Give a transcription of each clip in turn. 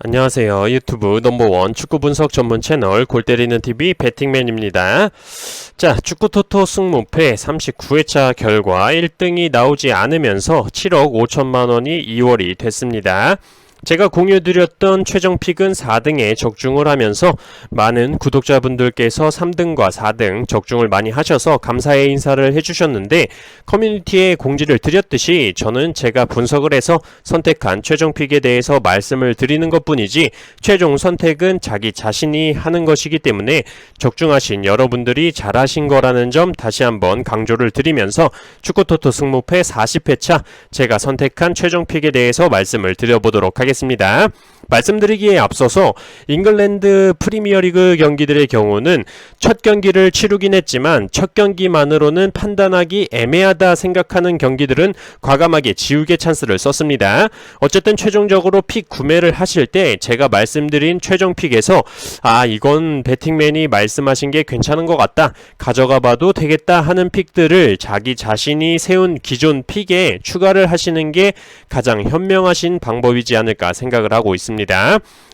안녕하세요. 유튜브 넘버원 축구 분석 전문 채널 골때리는 TV 배팅맨입니다. 자, 축구 토토 승무패 39회차 결과 1등이 나오지 않으면서 7억 5천만 원이 2월이 됐습니다. 제가 공유드렸던 최종 픽은 4등에 적중을 하면서 많은 구독자분들께서 3등과 4등 적중을 많이 하셔서 감사의 인사를 해주셨는데, 커뮤니티에 공지를 드렸듯이 저는 제가 분석을 해서 선택한 최종 픽에 대해서 말씀을 드리는 것 뿐이지 최종 선택은 자기 자신이 하는 것이기 때문에 적중하신 여러분들이 잘하신 거라는 점 다시 한번 강조를 드리면서 축구토토 승무패 40회차 제가 선택한 최종 픽에 대해서 말씀을 드려보도록 하겠습니다. 말씀드리기에 앞서서 잉글랜드 프리미어리그 경기들의 경우는 첫 경기를 치르긴 했지만 첫 경기만으로는 판단하기 애매하다 생각하는 경기들은 과감하게 지우개 찬스를 썼습니다. 어쨌든 최종적으로 픽 구매를 하실 때 제가 말씀드린 최종 픽에서 이건 배팅맨이 말씀하신 게 괜찮은 것 같다, 가져가 봐도 되겠다 하는 픽들을 자기 자신이 세운 기존 픽에 추가를 하시는 게 가장 현명하신 방법이지 않을까 생각을 하고 있습니다.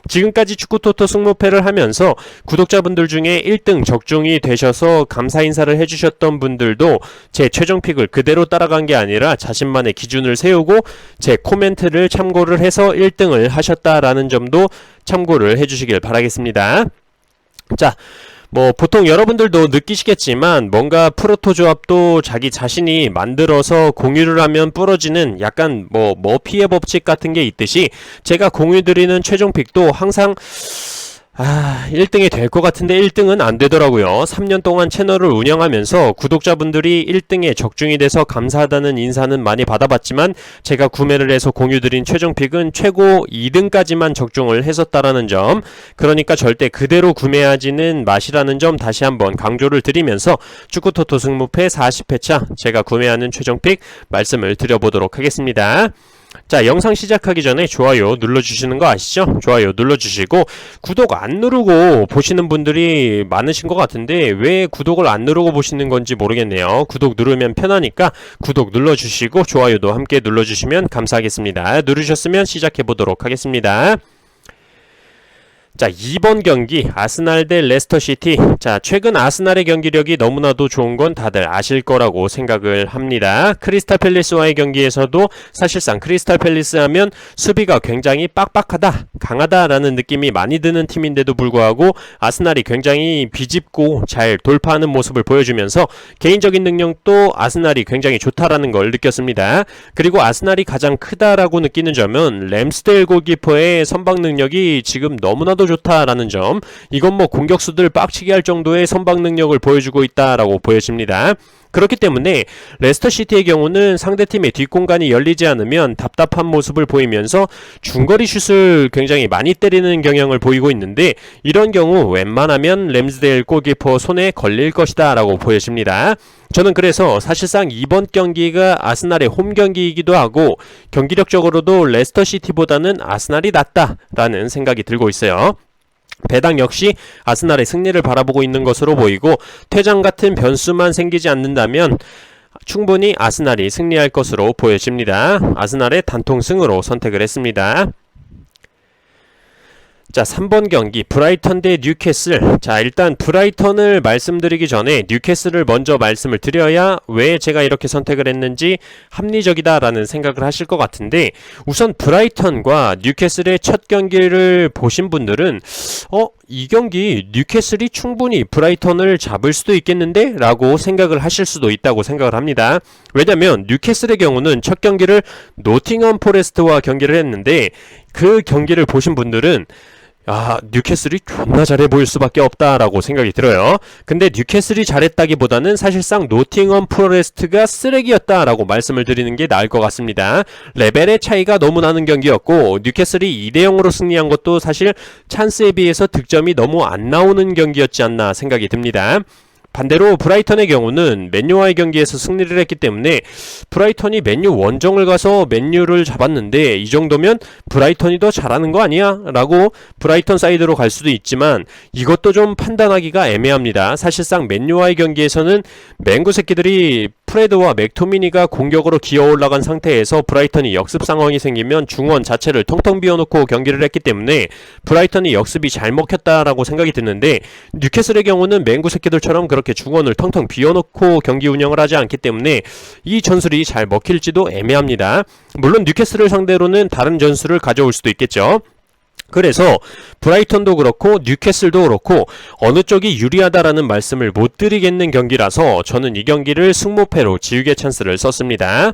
지금까지 축구토토 승무패를 하면서 구독자분들 중에 1등 적중이 되셔서 감사 인사를 해주셨던 분들도 제 최종 픽을 그대로 따라간 게 아니라 자신만의 기준을 세우고 제 코멘트를 참고를 해서 1등을 하셨다라는 점도 참고를 해주시길 바라겠습니다. 자, 보통 여러분들도 느끼시겠지만 뭔가 프로토 조합도 자기 자신이 만들어서 공유를 하면 부러지는 약간 머피의 법칙 같은 게 있듯이 제가 공유드리는 최종 픽도 항상 1등이 될 것 같은데 1등은 안 되더라고요. 3년 동안 채널을 운영하면서 구독자분들이 1등에 적중이 돼서 감사하다는 인사는 많이 받아봤지만 제가 구매를 해서 공유드린 최종 픽은 최고 2등까지만 적중을 했었다라는 점, 그러니까 절대 그대로 구매하지는 마시라는 점 다시 한번 강조를 드리면서 축구토토 승무패 40회차 제가 구매하는 최종 픽 말씀을 드려보도록 하겠습니다. 자, 영상 시작하기 전에 좋아요 눌러주시는 거 아시죠? 좋아요 눌러주시고 구독 안 누르고 보시는 분들이 많으신 것 같은데 왜 구독을 안 누르고 보시는 건지 모르겠네요. 구독 누르면 편하니까 구독 눌러주시고 좋아요도 함께 눌러주시면 감사하겠습니다. 누르셨으면 시작해보도록 하겠습니다. 자, 2번 경기 아스날 대 레스터시티. 자, 최근 아스날의 경기력이 너무나도 좋은 건 다들 아실 거라고 생각을 합니다. 크리스탈 팰리스와의 경기에서도 사실상 크리스탈 팰리스 하면 수비가 굉장히 빡빡하다, 강하다라는 느낌이 많이 드는 팀인데도 불구하고 아스날이 굉장히 비집고 잘 돌파하는 모습을 보여주면서 개인적인 능력도 아스날이 굉장히 좋다라는 걸 느꼈습니다. 그리고 아스날이 가장 크다라고 느끼는 점은 램스데일 골키퍼의 선방 능력이 지금 너무나도 좋다라는 점, 이건 공격수들 빡치게 할 정도의 선방 능력을 보여주고 있다라고 보여집니다. 그렇기 때문에 레스터시티의 경우는 상대팀의 뒷공간이 열리지 않으면 답답한 모습을 보이면서 중거리 슛을 굉장히 많이 때리는 경향을 보이고 있는데, 이런 경우 웬만하면 램스데일 골키퍼 손에 걸릴 것이다 라고 보여집니다. 저는 그래서 사실상 이번 경기가 아스날의 홈 경기이기도 하고 경기력적으로도 레스터시티보다는 아스날이 낫다라는 생각이 들고 있어요. 배당 역시 아스날의 승리를 바라보고 있는 것으로 보이고 퇴장 같은 변수만 생기지 않는다면 충분히 아스날이 승리할 것으로 보여집니다. 아스날의 단통승으로 선택을 했습니다. 자, 3번 경기 브라이턴 대 뉴캐슬. 자, 일단 브라이턴을 말씀드리기 전에 뉴캐슬을 먼저 말씀을 드려야 왜 제가 이렇게 선택을 했는지 합리적이다라는 생각을 하실 것 같은데, 우선 브라이턴과 뉴캐슬의 첫 경기를 보신 분들은 이 경기 뉴캐슬이 충분히 브라이턴을 잡을 수도 있겠는데? 라고 생각을 하실 수도 있다고 생각을 합니다. 왜냐면 뉴캐슬의 경우는 첫 경기를 노팅엄 포레스트와 경기를 했는데 그 경기를 보신 분들은 뉴캐슬이 존나 잘해 보일 수밖에 없다라고 생각이 들어요. 근데 뉴캐슬이 잘했다기보다는 사실상 노팅엄 포레스트가 쓰레기였다라고 말씀을 드리는 게 나을 것 같습니다. 레벨의 차이가 너무 나는 경기였고 뉴캐슬이 2대0으로 승리한 것도 사실 찬스에 비해서 득점이 너무 안 나오는 경기였지 않나 생각이 듭니다. 반대로 브라이턴의 경우는 맨유와의 경기에서 승리를 했기 때문에 브라이턴이 맨유 원정을 가서 맨유를 잡았는데 이 정도면 브라이턴이 더 잘하는 거 아니야? 라고 브라이턴 사이드로 갈 수도 있지만 이것도 좀 판단하기가 애매합니다. 사실상 맨유와의 경기에서는 맹구 새끼들이 프레드와 맥토미니가 공격으로 기어 올라간 상태에서 브라이턴이 역습 상황이 생기면 중원 자체를 텅텅 비워놓고 경기를 했기 때문에 브라이턴이 역습이 잘 먹혔다라고 생각이 드는데, 뉴캐슬의 경우는 맹구 새끼들처럼 그렇게 중원을 텅텅 비워놓고 경기 운영을 하지 않기 때문에 이 전술이 잘 먹힐지도 애매합니다. 물론 뉴캐슬을 상대로는 다른 전술을 가져올 수도 있겠죠. 그래서 브라이턴도 그렇고 뉴캐슬도 그렇고 어느 쪽이 유리하다라는 말씀을 못 드리겠는 경기라서 저는 이 경기를 승무패로 지우개 찬스를 썼습니다.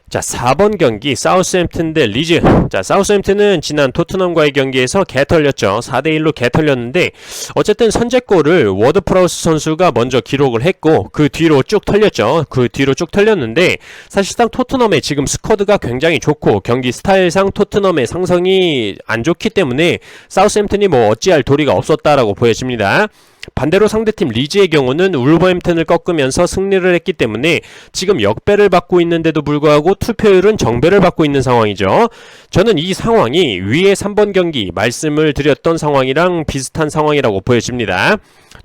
자, 4번 경기 사우스햄튼 대 리즈. 자, 사우스햄튼은 지난 토트넘과의 경기에서 개털렸죠. 4대1로 개털렸는데 어쨌든 선제골을 워드 프라우스 선수가 먼저 기록을 했고 그 뒤로 쭉 털렸죠. 그 뒤로 쭉 털렸는데 사실상 토트넘의 지금 스쿼드가 굉장히 좋고 경기 스타일상 토트넘의 상성이 안 좋기 때문에 사우스햄튼이 뭐 어찌할 도리가 없었다라고 보여집니다. 반대로 상대팀 리즈의 경우는 울버햄튼을 꺾으면서 승리를 했기 때문에 지금 역배를 받고 있는데도 불구하고 투표율은 정배를 받고 있는 상황이죠. 저는 이 상황이 위에 3번 경기 말씀을 드렸던 상황이랑 비슷한 상황이라고 보여집니다.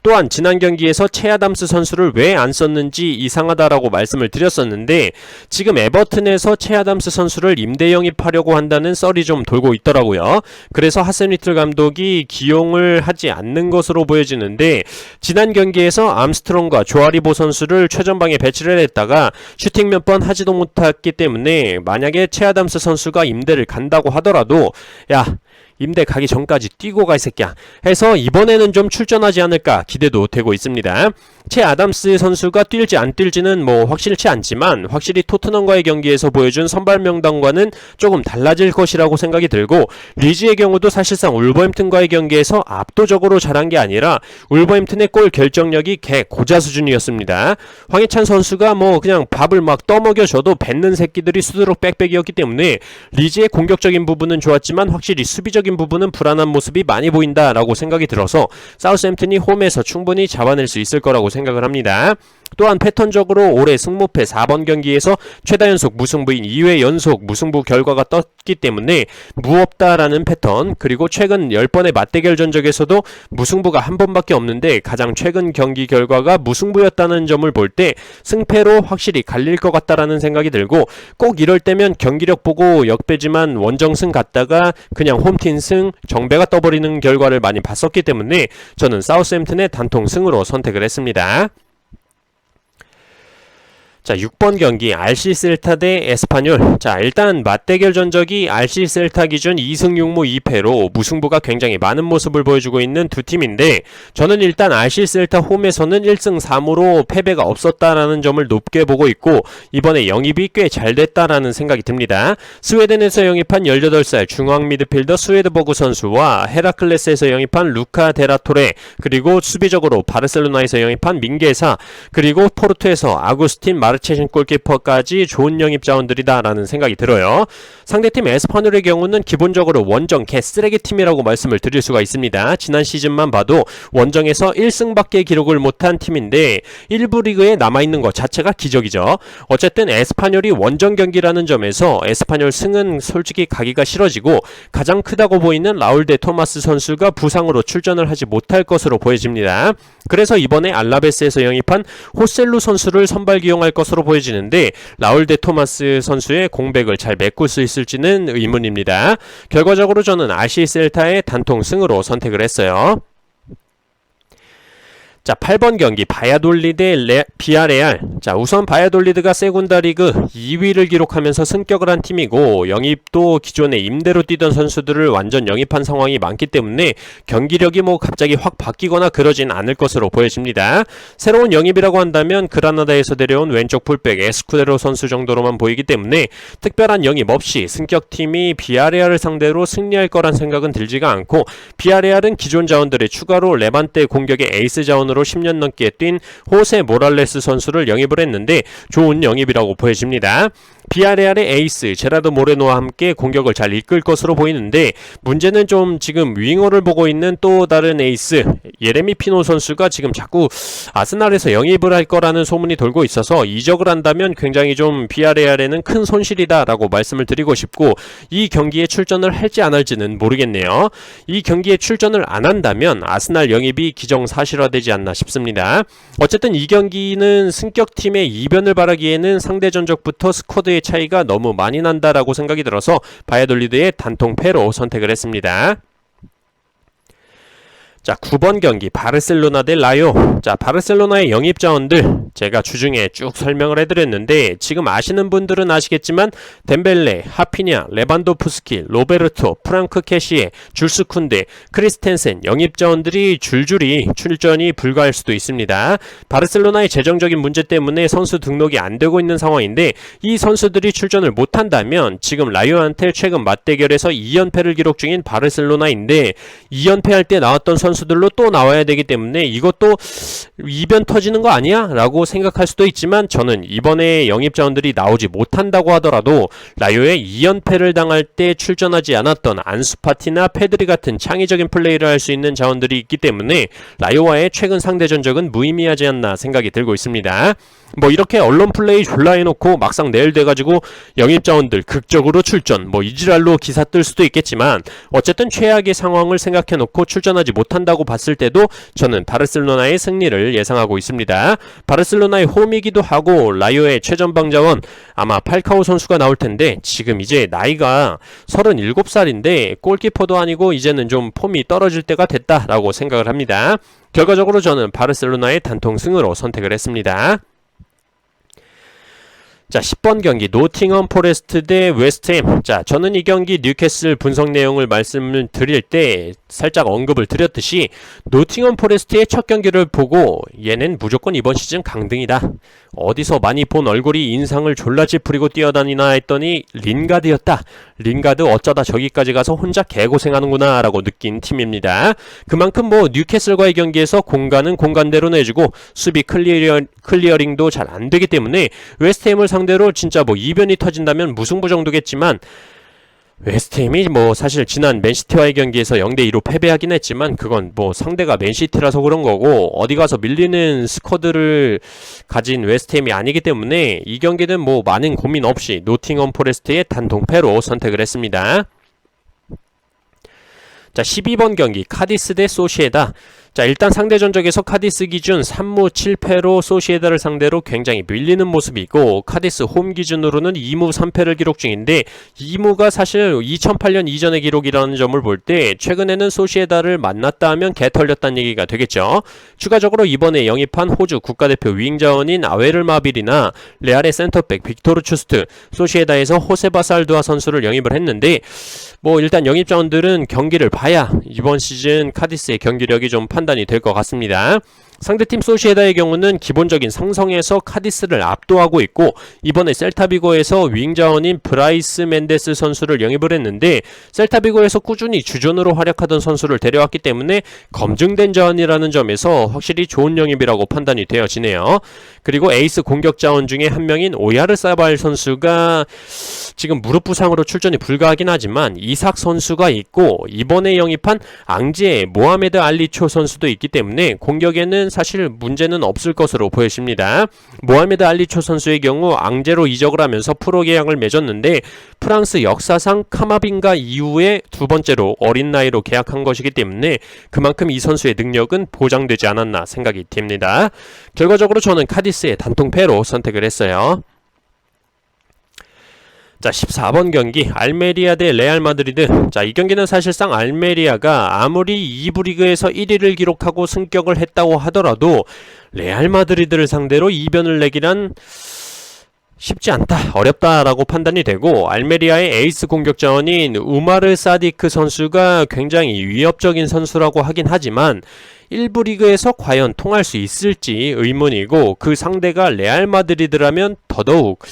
또한 지난 경기에서 체 아담스 선수를 왜 안 썼는지 이상하다라고 말씀을 드렸었는데 지금 에버튼에서 체 아담스 선수를 임대 영입하려고 한다는 썰이 좀 돌고 있더라고요. 그래서 하센휘틀 감독이 기용을 하지 않는 것으로 보여지는데 지난 경기에서 암스트롱과 조아리보 선수를 최전방에 배치를 했다가 슈팅 몇 번 하지도 못했기 때문에 만약에 체 아담스 선수가 임대를 간다고 하더라도 야, 임대 가기 전까지 뛰고 가 이 새끼야 해서 이번에는 좀 출전하지 않을까 기대도 되고 있습니다. 체 아담스 선수가 뛸지 안 뛸지는 뭐 확실치 않지만 확실히 토트넘과의 경기에서 보여준 선발 명단과는 조금 달라질 것이라고 생각이 들고, 리즈의 경우도 사실상 울버햄튼과의 경기에서 압도적으로 잘한 게 아니라 울버햄튼의 골 결정력이 개 고자 수준이었습니다. 황희찬 선수가 뭐 그냥 밥을 막 떠먹여줘도 뱉는 새끼들이 수두룩 빽빽이었기 때문에 리즈의 공격적인 부분은 좋았지만 확실히 수비적인 부분은 불안한 모습이 많이 보인다라고 생각이 들어서 사우스햄튼이 홈에서 충분히 잡아낼 수 있을 거라고 생각을 합니다. 또한 패턴적으로 올해 승무패 4번 경기에서 최다 연속 무승부인 2회 연속 무승부 결과가 떴기 때문에 무없다라는 패턴, 그리고 최근 10번의 맞대결 전적에서도 무승부가 한 번밖에 없는데 가장 최근 경기 결과가 무승부였다는 점을 볼 때 승패로 확실히 갈릴 것 같다라는 생각이 들고, 꼭 이럴 때면 경기력 보고 역배지만 원정승 갔다가 그냥 홈팀 승 정배가 떠버리는 결과를 많이 봤었기 때문에 저는 사우스햄튼의 단통 승으로 선택을 했습니다. 자, 6번 경기 RC 셀타 대 에스파뇰. 자, 일단 맞대결 전적이 RC 셀타 기준 2승 6무 2패로 무승부가 굉장히 많은 모습을 보여주고 있는 두 팀인데 저는 일단 RC 셀타 홈에서는 1승 3무로 패배가 없었다라는 점을 높게 보고 있고 이번에 영입이 꽤 잘 됐다라는 생각이 듭니다. 스웨덴에서 영입한 18살 중앙 미드필더 스웨드버그 선수와 헤라클레스에서 영입한 루카 데라토레, 그리고 수비적으로 바르셀로나에서 영입한 민게사, 그리고 포르투에서 아구스틴 마르체신 골키퍼까지 좋은 영입 자원들이다라는 생각이 들어요. 상대팀 에스파뇰의 경우는 기본적으로 원정 개쓰레기 팀이라고 말씀을 드릴 수가 있습니다. 지난 시즌만 봐도 원정에서 1승밖에 기록을 못한 팀인데 1부 리그에 남아있는 것 자체가 기적이죠. 어쨌든 에스파뇰이 원정 경기라는 점에서 에스파뇰 승은 솔직히 가기가 싫어지고, 가장 크다고 보이는 라울 데 토마스 선수가 부상으로 출전을 하지 못할 것으로 보여집니다. 그래서 이번에 알라베스에서 영입한 호셀루 선수를 선발 기용할 것으로 보여지는데 라울 데 토마스 선수의 공백을 잘 메꿀 수 있을지는 의문입니다. 결과적으로 저는 RC 셀타의 단통 승으로 선택을 했어요. 자, 8번 경기 바야돌리드 비아레알. 자, 우선 바야돌리드가 세군다 리그 2위를 기록하면서 승격을 한 팀이고 영입도 기존에 임대로 뛰던 선수들을 완전 영입한 상황이 많기 때문에 경기력이 뭐 갑자기 확 바뀌거나 그러진 않을 것으로 보여집니다. 새로운 영입이라고 한다면 그라나다에서 데려온 왼쪽 풀백 에스쿠데로 선수 정도로만 보이기 때문에 특별한 영입 없이 승격팀이 비아레알을 상대로 승리할 거란 생각은 들지가 않고, 비아레알은 기존 자원들의 추가로 레반테 공격의 에이스 자원으로 10년 넘게 뛴 호세 모랄레스 선수를 영입을 했는데 좋은 영입이라고 보여집니다. 비아레알의 에이스 제라드 모레노와 함께 공격을 잘 이끌 것으로 보이는데, 문제는 좀 지금 윙어를 보고 있는 또 다른 에이스 예레미 피노 선수가 지금 자꾸 아스날에서 영입을 할 거라는 소문이 돌고 있어서 이적을 한다면 굉장히 좀 비아레알에는 큰 손실이다 라고 말씀을 드리고 싶고, 이 경기에 출전을 할지 안 할지는 모르겠네요. 이 경기에 출전을 안 한다면 아스날 영입이 기정사실화되지 않나 싶습니다. 어쨌든 이 경기는 승격팀의 이변을 바라기에는 상대 전적부터 스쿼드의 차이가 너무 많이 난다라고 생각이 들어서 바이아돌리드의 단통패로 선택을 했습니다. 자, 9번 경기 바르셀로나 대 라요. 자, 바르셀로나의 영입 자원들 제가 주중에 쭉 설명을 해드렸는데, 지금 아시는 분들은 아시겠지만 덴벨레, 하피냐, 레반도프스키, 로베르토, 프랑크 캐시에, 줄스 쿤데, 크리스텐센 영입 자원들이 줄줄이 출전이 불가할 수도 있습니다. 바르셀로나의 재정적인 문제 때문에 선수 등록이 안 되고 있는 상황인데, 이 선수들이 출전을 못한다면 지금 라요한테 최근 맞대결에서 2연패를 기록 중인 바르셀로나인데, 2연패할 때 나왔던 선수들로 또 나와야 되기 때문에 이것도 이변 터지는 거 아니야? 라고 생각할 수도 있지만, 저는 이번에 영입 자원들이 나오지 못한다고 하더라도 라요의 2연패를 당할 때 출전하지 않았던 안수파티나 페드리 같은 창의적인 플레이를 할 수 있는 자원들이 있기 때문에 라요와의 최근 상대 전적은 무의미하지 않나 생각이 들고 있습니다. 뭐 이렇게 언론 플레이 졸라 해놓고 막상 내일 돼가지고 영입 자원들 극적으로 출전, 뭐 이지랄로 기사 뜰 수도 있겠지만, 어쨌든 최악의 상황을 생각해놓고 출전하지 못한다고 봤을 때도 저는 바르셀로나의 승리를 예상하고 있습니다. 바르셀로나의 홈이기도 하고 라요의 최전방 자원 아마 팔카오 선수가 나올 텐데, 지금 이제 나이가 37살인데 골키퍼도 아니고 이제는 좀 폼이 떨어질 때가 됐다라고 생각을 합니다. 결과적으로 저는 바르셀로나의 단통승으로 선택을 했습니다. 자, 10번 경기 노팅엄 포레스트 대 웨스트햄. 자, 저는 이 경기 뉴캐슬 분석 내용을 말씀을 드릴 때 살짝 언급을 드렸듯이 노팅엄 포레스트의 첫 경기를 보고 얘는 무조건 이번 시즌 강등이다, 어디서 많이 본 얼굴이 인상을 졸라 찌푸리고 뛰어다니나 했더니 린가드였다. 린가드 어쩌다 저기까지 가서 혼자 개고생하는구나 라고 느낀 팀입니다. 그만큼 뭐 뉴캐슬과의 경기에서 공간은 공간대로 내주고 수비 클리어링도 잘 안되기 때문에 웨스트햄을 상대로 진짜 뭐 이변이 터진다면 무승부 정도겠지만, 웨스트햄이 뭐 사실 지난 맨시티와의 경기에서 0대2로 패배하긴 했지만 그건 뭐 상대가 맨시티라서 그런 거고, 어디 가서 밀리는 스쿼드를 가진 웨스트햄이 아니기 때문에 이 경기는 뭐 많은 고민 없이 노팅엄 포레스트의 단통패로 선택을 했습니다. 자, 12번 경기 카디스 대 소시에다. 자, 일단 상대 전적에서 카디스 기준 3무 7패로 소시에다를 상대로 굉장히 밀리는 모습이고, 카디스 홈 기준으로는 2무 3패를 기록 중인데, 2무가 사실 2008년 이전의 기록이라는 점을 볼 때 최근에는 소시에다를 만났다 하면 개 털렸다는 얘기가 되겠죠. 추가적으로 이번에 영입한 호주 국가대표 윙 자원인 아웨르 마빌이나 레알의 센터백 빅토르 추스트, 소시에다에서 호세바 살두아 선수를 영입을 했는데, 뭐 일단 영입 자원들은 경기를 봐야 이번 시즌 카디스의 경기력이 좀 판단이 될 것 같습니다. 상대팀 소시에다의 경우는 기본적인 상성에서 카디스를 압도하고 있고, 이번에 셀타비고에서 윙자원인 브라이스 멘데스 선수를 영입을 했는데, 셀타비고에서 꾸준히 주전으로 활약하던 선수를 데려왔기 때문에 검증된 자원이라는 점에서 확실히 좋은 영입이라고 판단이 되어지네요. 그리고 에이스 공격 자원 중에 한 명인 오야르사발 선수가 지금 무릎 부상으로 출전이 불가하긴 하지만 이삭 선수가 있고, 이번에 영입한 앙제의 모하메드 알리초 선수도 있기 때문에 공격에는 사실 문제는 없을 것으로 보여집니다. 모하메드 알리초 선수의 경우 앙제로 이적을 하면서 프로 계약을 맺었는데, 프랑스 역사상 카마빈가 이후에 두 번째로 어린 나이로 계약한 것이기 때문에 그만큼 이 선수의 능력은 보장되지 않았나 생각이 듭니다. 결과적으로 저는 카디스의 단통패로 선택을 했어요. 자, 14번 경기 알메리아 대 레알 마드리드. 자, 이 경기는 사실상 알메리아가 아무리 2부 리그에서 1위를 기록하고 승격을 했다고 하더라도 레알 마드리드를 상대로 이변을 내기란 쉽지 않다, 어렵다라고 판단이 되고, 알메리아의 에이스 공격 자원인 우마르 사디크 선수가 굉장히 위협적인 선수라고 하긴 하지만 1부 리그에서 과연 통할 수 있을지 의문이고, 그 상대가 레알 마드리드라면 더더욱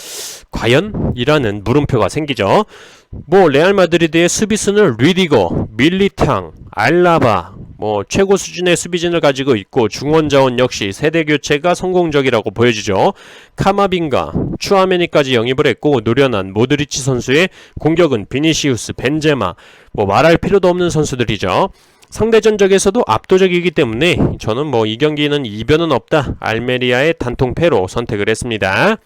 과연? 이라는 물음표가 생기죠. 뭐 레알 마드리드의 수비수는 리디거, 밀리탕, 알라바, 뭐 최고 수준의 수비진을 가지고 있고, 중원 자원 역시 세대 교체가 성공적이라고 보여지죠. 카마빈가, 추아메니까지 영입을 했고 노련한 모드리치 선수의 공격은 비니시우스, 벤제마 뭐 말할 필요도 없는 선수들이죠. 상대 전적에서도 압도적이기 때문에 저는 뭐 이 경기는 이변은 없다. 알메리아의 단통패로 선택을 했습니다.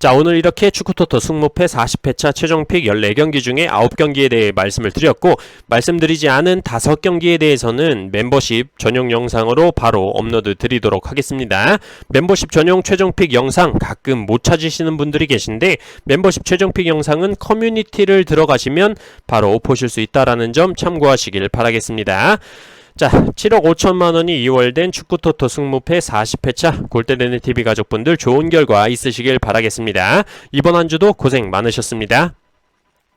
자, 오늘 이렇게 축구토토 승무패 40회차 최종픽 14경기 중에 9경기에 대해 말씀을 드렸고 말씀드리지 않은 5경기에 대해서는 멤버십 전용 영상으로 바로 업로드 드리도록 하겠습니다. 멤버십 전용 최종픽 영상 가끔 못 찾으시는 분들이 계신데 멤버십 최종픽 영상은 커뮤니티를 들어가시면 바로 보실 수 있다라는 점 참고하시길 바라겠습니다. 자, 7억 5천만원이 2월된 축구토토 승무패 40회차 골때리는 TV 가족분들 좋은 결과 있으시길 바라겠습니다. 이번 한 주도 고생 많으셨습니다.